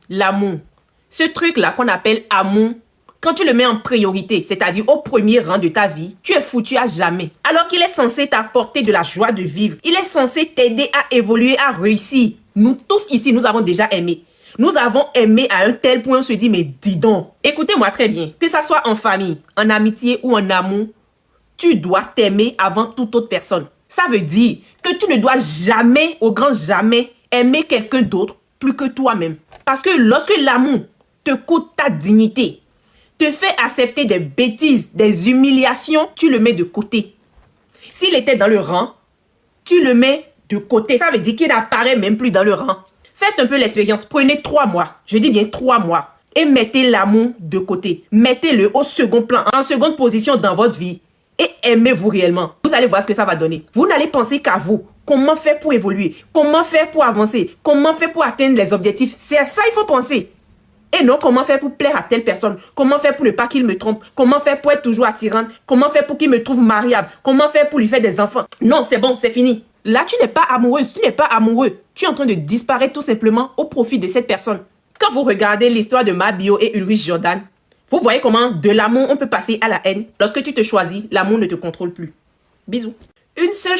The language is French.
L'amour. Ce truc-là qu'on appelle amour, quand tu le mets en priorité, c'est-à-dire au premier rang de ta vie, tu es foutu à jamais. Alors qu'il est censé t'apporter de la joie de vivre. Il est censé t'aider à évoluer, à réussir. Nous tous ici, nous avons déjà aimé. Nous avons aimé à un tel point, on se dit, mais dis donc. Écoutez-moi très bien. Que ça soit en famille, en amitié ou en amour, tu dois t'aimer avant toute autre personne. Ça veut dire que tu ne dois jamais, au grand jamais, aimer quelqu'un d'autre plus que toi-même. Parce que lorsque l'amour te coûte ta dignité, te fait accepter des bêtises, des humiliations, tu le mets de côté. S'il était dans le rang, tu le mets de côté. Ça veut dire qu'il n'apparaît même plus dans le rang. Faites un peu l'expérience. Prenez 3 mois. Je dis bien 3 mois. Et mettez l'amour de côté. Mettez-le au second plan, en seconde position dans votre vie. Et aimez-vous réellement. Vous allez voir ce que ça va donner. Vous n'allez penser qu'à vous. Comment faire pour évoluer? Comment faire pour avancer? Comment faire pour atteindre les objectifs? C'est à ça qu'il faut penser. Et non, comment faire pour plaire à telle personne? Comment faire pour ne pas qu'il me trompe? Comment faire pour être toujours attirante? Comment faire pour qu'il me trouve mariable? Comment faire pour lui faire des enfants? Non, c'est bon, c'est fini. Là, tu n'es pas amoureuse, tu n'es pas amoureux. Tu es en train de disparaître tout simplement au profit de cette personne. Quand vous regardez l'histoire de Mabio et Ulrich Jordan, vous voyez comment de l'amour on peut passer à la haine. Lorsque tu te choisis, l'amour ne te contrôle plus. Bisous. Une seule